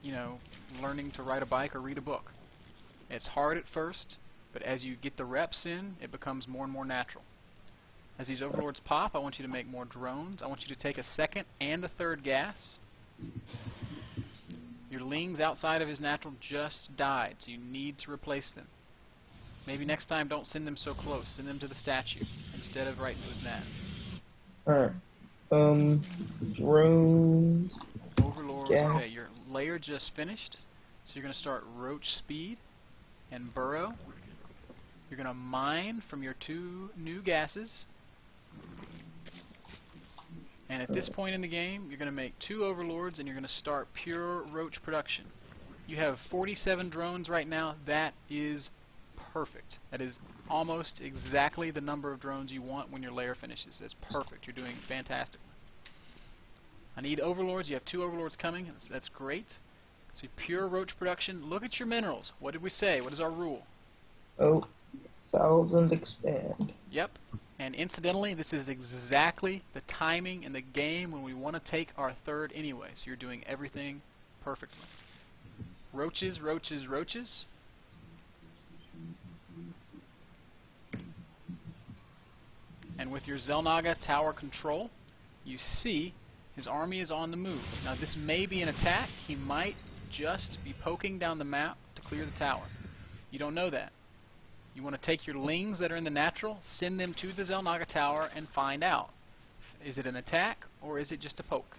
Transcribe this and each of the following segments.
you know, learning to ride a bike or read a book. It's hard at first, but as you get the reps in, it becomes more and more natural. As these overlords pop, I want you to make more drones. I want you to take a second and a third gas. Your lings outside of his natural just died, so you need to replace them. Maybe next time don't send them so close. Send them to the statue instead of right into his nat. Alright. Drones. Overlords. Yeah. Okay, your layer just finished. So you're going to start roach speed and burrow. You're going to mine from your 2 new gases. And at this point in the game, you're going to make 2 overlords and you're going to start pure roach production. You have 47 drones right now. That is perfect. That is almost exactly the number of drones you want when your layer finishes. That's perfect. You're doing fantastic. I need overlords. You have 2 overlords coming. That's great. So pure roach production. Look at your minerals. What did we say? What is our rule? Oh, 1,000 expand. Yep. And incidentally, this is exactly the timing in the game when we want to take our third anyway. So you're doing everything perfectly. Roaches, roaches, roaches. And with your Xel'Naga tower control, you see his army is on the move. Now this may be an attack. He might just be poking down the map to clear the tower. You don't know that. You want to take your lings that are in the natural, send them to the Xel'Naga tower, and find out. Is it an attack, or is it just a poke?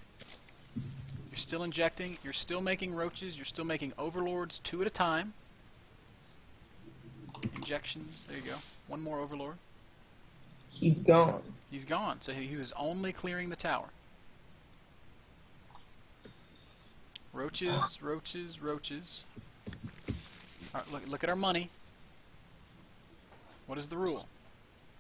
You're still injecting, you're still making roaches, you're still making overlords 2 at a time. Injections, there you go. 1 more overlord. He's gone. He's gone, so he was only clearing the tower. Roaches, roaches, roaches. Alright, look at our money. What is the rule?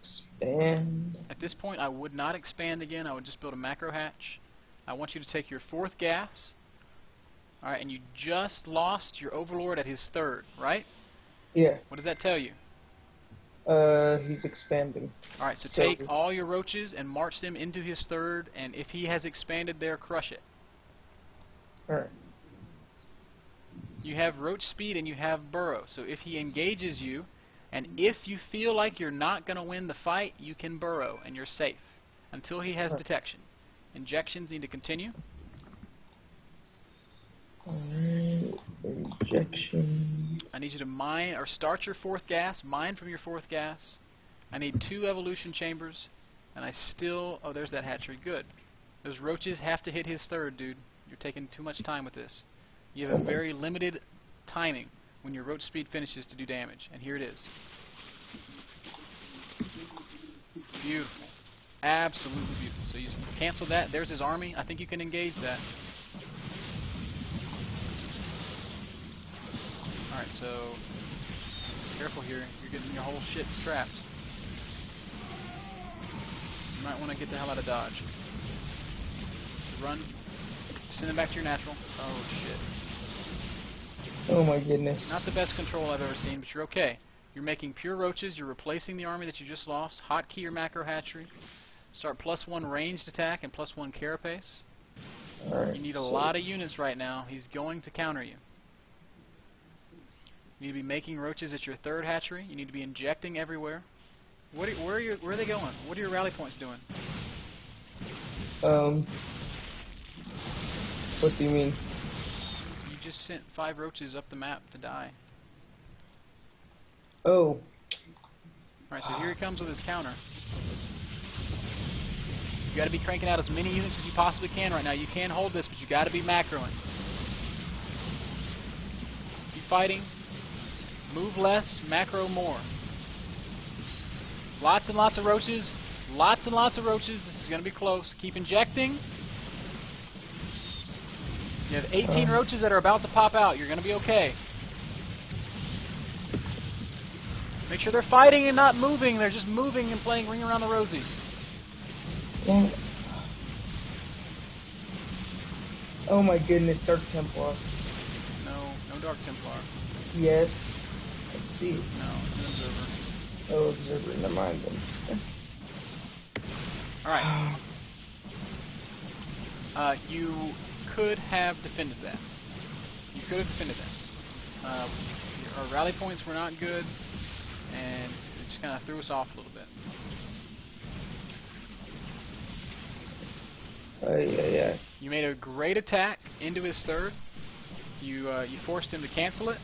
Expand. At this point, I would not expand again. I would just build a macro hatch. I want you to take your 4th gas. Alright, and you just lost your overlord at his 3rd, right? Yeah. What does that tell you? He's expanding. Alright, so take all your roaches and march them into his 3rd, and if he has expanded there, crush it. Alright. You have roach speed and you have burrow, so if he engages you, and if you feel like you're not going to win the fight, you can burrow, and you're safe until he has detection. Injections need to continue. Alright, injections. I need you to mine, or start your 4th gas, mine from your 4th gas. I need 2 evolution chambers, and I still, oh, there's that hatchery, good. Those roaches have to hit his 3rd, dude. You're taking too much time with this. You have a very limited timing when your roach speed finishes to do damage, and here it is. Beautiful. Absolutely beautiful. So you cancel that. There's his army. I think you can engage that. Alright, so careful here. You're getting your whole shit trapped. You might want to get the hell out of Dodge. Run. Send them back to your natural. Oh, shit. Oh my goodness. Not the best control I've ever seen, but you're okay. You're making pure roaches. You're replacing the army that you just lost. Hotkey your macro hatchery. Start +1 ranged attack and +1 carapace. Alright, You need a lot of units right now. He's going to counter you. You need to be making roaches at your 3rd hatchery. You need to be injecting everywhere. Where are they going? What are your rally points doing? What do you mean? You just sent 5 roaches up the map to die. Oh. Alright, so here he comes with his counter. You gotta be cranking out as many units as you possibly can right now. You can hold this, but you gotta be macroing. Keep fighting. Move less, macro more. Lots and lots of roaches. Lots and lots of roaches. This is gonna be close. Keep injecting. You have 18 roaches that are about to pop out. You're going to be okay. Make sure they're fighting and not moving. They're just moving and playing Ring Around the Rosie. Yeah. Oh my goodness, Dark Templar. No Dark Templar. Yes. Let's see. No, it's an Observer. Oh, Observer, never mind then. Alright. You could have defended that. You could have defended that. Our rally points were not good, and it just kind of threw us off a little bit. Yeah. You made a great attack into his third. You forced him to cancel it.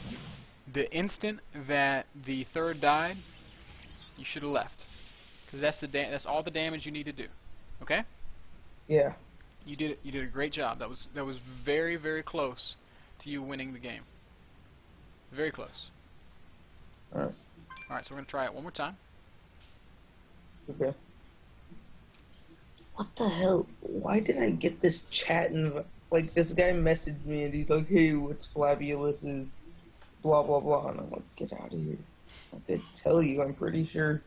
The instant that the third died, you should have left, because that's all the damage you need to do. Okay? Yeah. You did a great job. That was very, very close to you winning the game. Very close. Alright. Alright, so we're gonna try it one more time. Okay. What the hell? Why did I get this chat and like this guy messaged me and he's like, "Hey, what's Flabius's blah blah blah," and I'm like, "Get out of here!" I did tell you. I'm pretty sure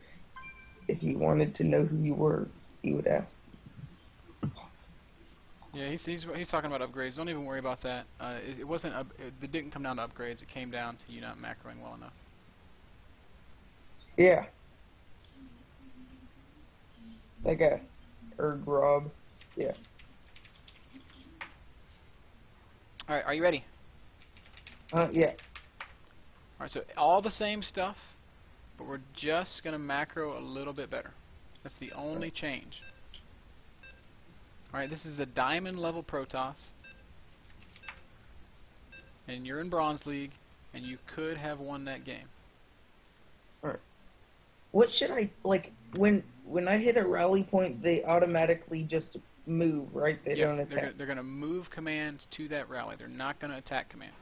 if he wanted to know who you were, he would ask. Yeah, he's talking about upgrades. Don't even worry about that. It wasn't it didn't come down to upgrades. It came down to you not macroing well enough. Yeah. That guy. Rob. Yeah. Alright, are you ready? Yeah. Alright, so all the same stuff, but we're just going to macro a little bit better. That's the only change. Alright, this is a diamond level Protoss. And you're in Bronze League, and you could have won that game. Alright. What should I, like, when I hit a rally point, they automatically just move, right? They don't attack. They're going to move commands to that rally. They're not going to attack command.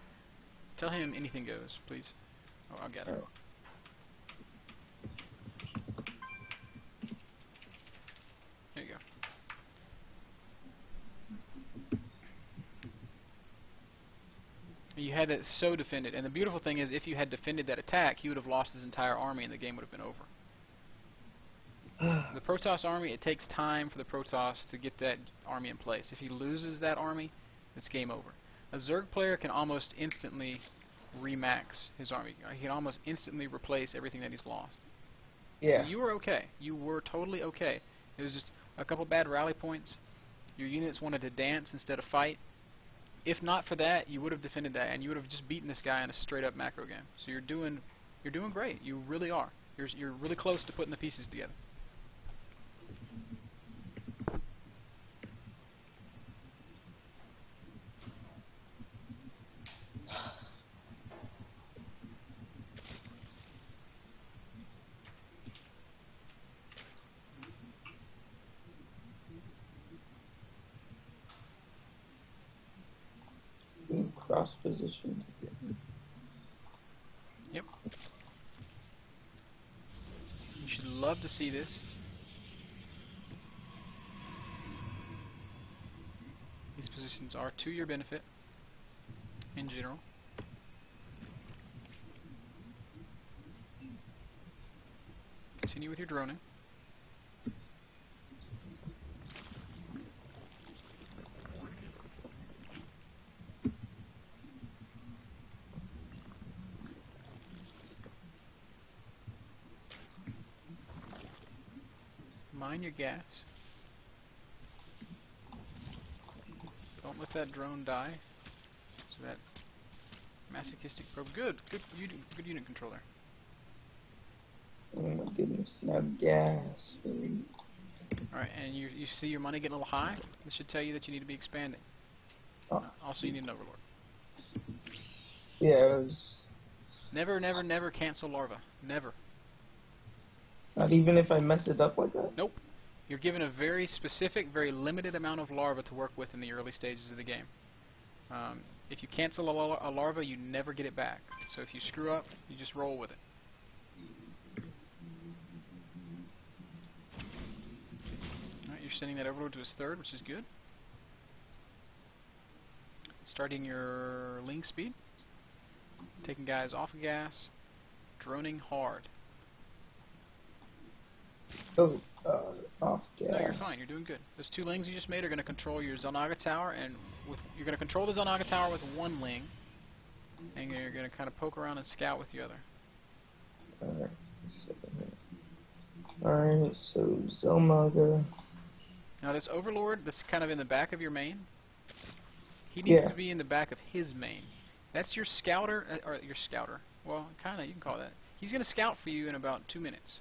Tell him anything goes, please. Oh, I'll get it. Alright. There you go. You had it so defended, and the beautiful thing is, if you had defended that attack, he would have lost his entire army, and the game would have been over. The Protoss army, it takes time for the Protoss to get that army in place. If he loses that army, it's game over. A Zerg player can almost instantly remax his army. He can almost instantly replace everything that he's lost. Yeah. So you were okay. You were totally okay. It was just a couple bad rally points. Your units wanted to dance instead of fight. If not for that, you would have defended that, and you would have just beaten this guy in a straight-up macro game. So you're doing great. You really are. You're really close to putting the pieces together. Cross position. Yep. You should love to see this. These positions are to your benefit in general. Continue with your droning. Mind your gas. Don't let that drone die. So that masochistic probe. Good unit control there. Oh my goodness, now gas. Alright, and you see your money getting a little high? This should tell you that you need to be expanding. Oh. Also, you need an Overlord. Yeah, it was... Never, never, never cancel larva. Never. Not even if I mess it up like that? Nope. You're given a very specific, very limited amount of larva to work with in the early stages of the game. If you cancel a larva, you never get it back. So if you screw up, you just roll with it. Alright, you're sending that Overlord to his third, which is good. Starting your Ling speed. Taking guys off of gas. Droning hard. Oh, off gas. No, you're fine. You're doing good. Those two Lings you just made are going to control your Xel'Naga tower, and you're going to control the Xel'Naga tower with one Ling, and you're going to kind of poke around and scout with the other. Alright, so Xel'Naga. Now this Overlord, that's kind of in the back of your main, he needs to be in the back of his main. That's your scouter, or your scouter. Well, kinda, you can call it that. He's gonna scout for you in about 2 minutes.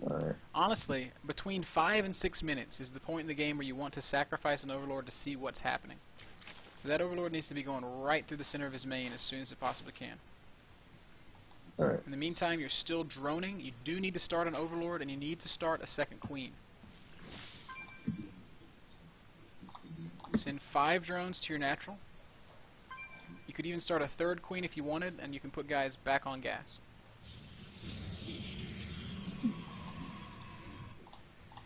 Alright. Honestly, between 5 and 6 minutes is the point in the game where you want to sacrifice an overlord to see what's happening. So that overlord needs to be going right through the center of his main as soon as it possibly can. Alright. In the meantime, you're still droning. You do need to start an overlord, and you need to start a second queen. Send 5 drones to your natural. You could even start a third queen if you wanted, and you can put guys back on gas.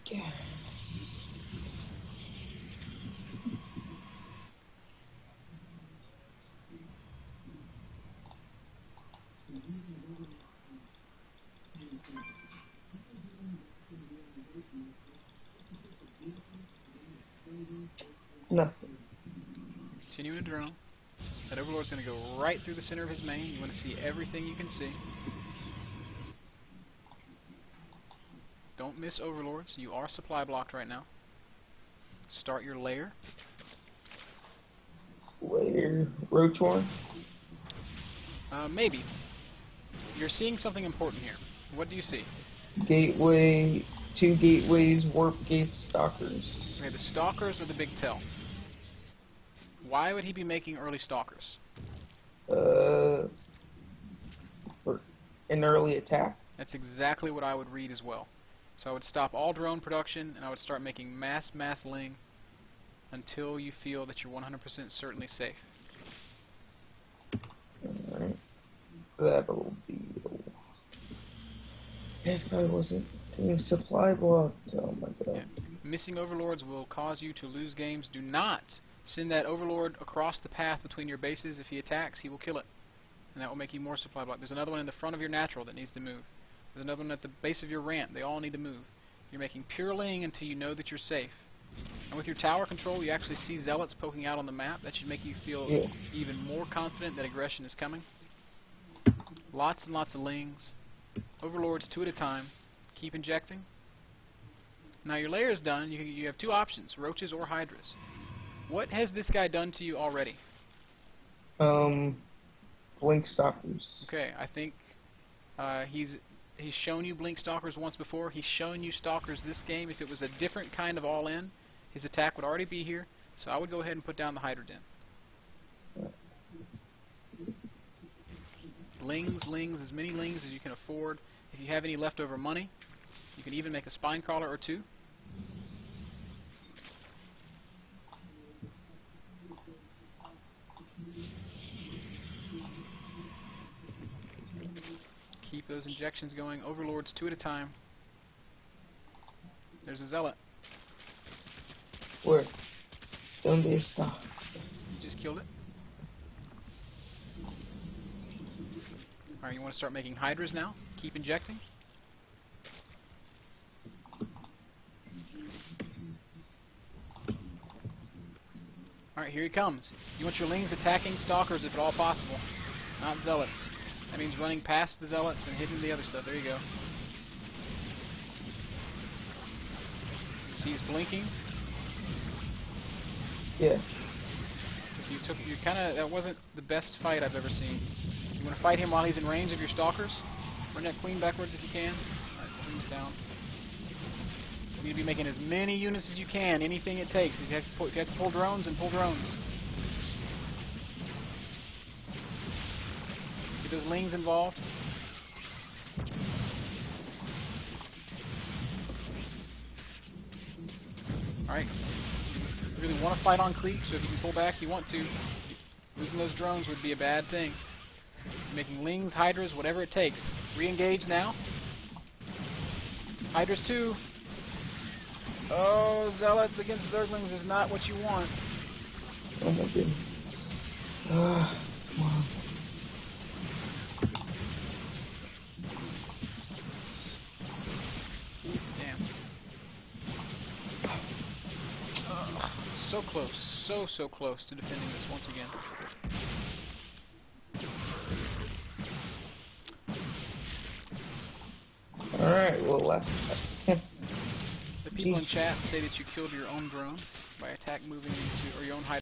Yeah. Nothing. Continuing to drone. That overlord's going to go right through the center of his main. You want to see everything you can see. Don't miss overlords. You are supply blocked right now. Start your lair. Later. Roach one? Maybe. You're seeing something important here. What do you see? Gateway. 2 gateways, warp gates, stalkers. Okay, the stalkers are the big tell. Why would he be making early stalkers? For an early attack. That's exactly what I would read as well. So I would stop all drone production, and I would start making mass ling until you feel that you're 100% certainly safe. Alright. That'll be... If I wasn't getting supply blocked, oh my god. Yeah. Missing overlords will cause you to lose games. Do not send that overlord across the path between your bases. If he attacks, he will kill it. And that will make you more supply blocked. There's another one in the front of your natural that needs to move. There's another one at the base of your ramp. They all need to move. You're making pure ling until you know that you're safe. And with your tower control, you actually see zealots poking out on the map. That should make you feel even more confident that aggression is coming. Lots and lots of lings. Overlords 2 at a time. Keep injecting. Now your lair is done. You have 2 options, roaches or hydras. What has this guy done to you already? Blink stalkers. Okay, I think he's shown you blink stalkers once before. He's shown you stalkers this game. If it was a different kind of all-in, his attack would already be here. So I would go ahead and put down the hydra den. Lings, as many lings as you can afford. If you have any leftover money, you can even make a spine crawler or 2. Keep those injections going. Overlords 2 at a time. There's a zealot. Where? Don't be a star. You just killed it. Alright, you want to start making hydras now? Keep injecting. Alright, here he comes. You want your lings attacking stalkers if at all possible, not zealots. That means running past the zealots and hitting the other stuff. There you go. See he's blinking? Yeah. So that wasn't the best fight I've ever seen. You want to fight him while he's in range of your stalkers? Run that queen backwards if you can. Alright, queen's down. You need to be making as many units as you can, anything it takes. If you have to pull drones, then pull drones. Get those lings involved. Alright. You really want to fight on creep, so if you can pull back, you want to. Losing those drones would be a bad thing. You're making lings, hydras, whatever it takes. Re-engage now. Hydras 2. Oh, zealots against zerglings is not what you want. Oh my goodness. Come on. Damn. So close. So close to defending this once again. Alright, well, last... The people in chat say that you killed your own drone by attack moving into, or your own hydra.